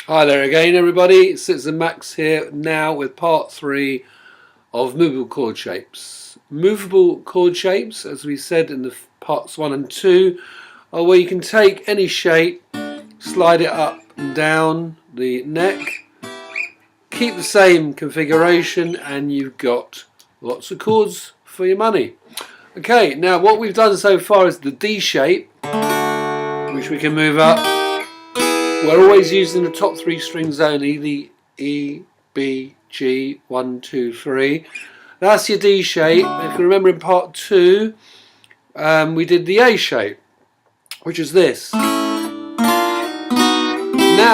Hi there again, everybody. Citizen Max here now with part 3 of Movable Chord Shapes. Movable chord shapes, as we said in the parts 1 and 2, are where you can take any shape, slide it up and down the neck, keep the same configuration, and you've got lots of chords for your money. Okay, now what we've done so far is the D shape, which we can move up. We're always using the top 3 strings only, the E, B, G, 1, 2, 3. That's your D shape. If you remember in part 2, we did the A shape, which is this. Now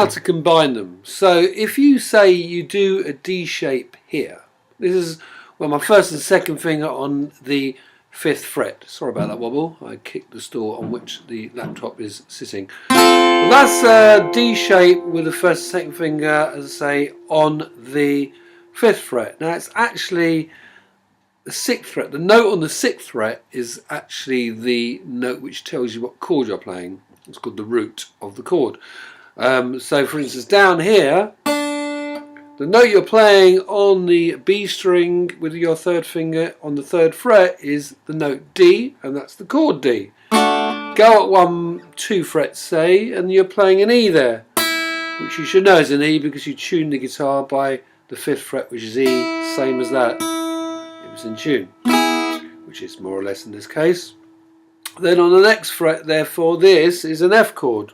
to combine them. So if you say you do a D shape here, this is my first and second finger on the 5th fret. Sorry about that wobble. I kicked the stool on which the laptop is sitting. Well, that's a D shape with the first and second finger, as I say, on the 5th fret. Now it's actually the 6th fret. The note on the 6th fret is actually the note which tells you what chord you're playing. It's called the root of the chord. So for instance, down here, the note you're playing on the B string with your 3rd finger on the 3rd fret is the note D, and that's the chord D. Go up 1, 2 frets, say, and you're playing an E there, which you should know is an E because you tune the guitar by the 5th fret, which is E, same as that. It was in tune, which is more or less in this case. Then on the next fret, therefore, this is an F chord.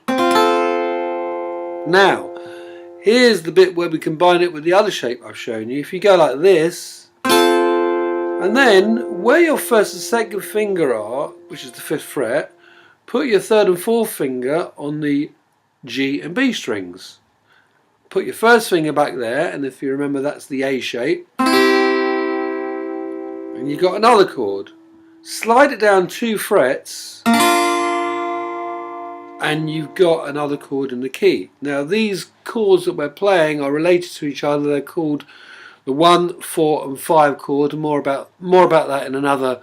Now, here's the bit where we combine it with the other shape I've shown you. If you go like this, and then where your 1st and 2nd finger are, which is the 5th fret, put your 3rd and 4th finger on the G and B strings. Put your 1st finger back there, and if you remember, that's the A shape. And you've got another chord. Slide it down 2 frets, and you've got another chord in the key. Now these chords that we're playing are related to each other. They're called the 1, 4 and 5 chord. More about that in another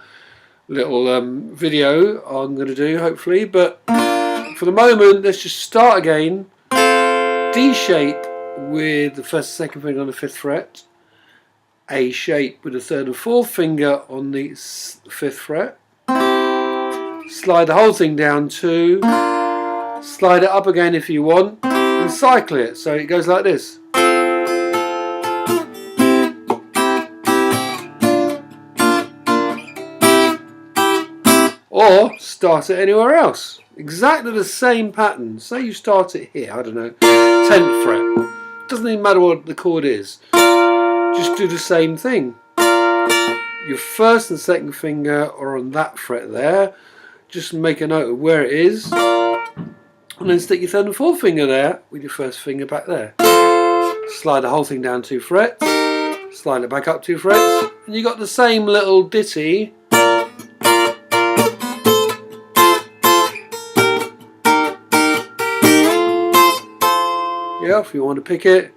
little video I'm going to do, hopefully. But for the moment, let's just start again. D shape with the 1st and 2nd finger on the 5th fret. A shape with the 3rd and 4th finger on the 5th fret. Slide the whole thing down 2. Slide it up again if you want, and cycle it so it goes like this. Or start it anywhere else. Exactly the same pattern. Say you start it here, I don't know, 10th fret. Doesn't even matter what the chord is. Just do the same thing. Your 1st and 2nd finger are on that fret there. Just make a note of where it is. And then stick your 3rd and 4th finger there with your 1st finger back there. Slide the whole thing down 2 frets. Slide it back up 2 frets. And you got the same little ditty. Yeah, if you want to pick it.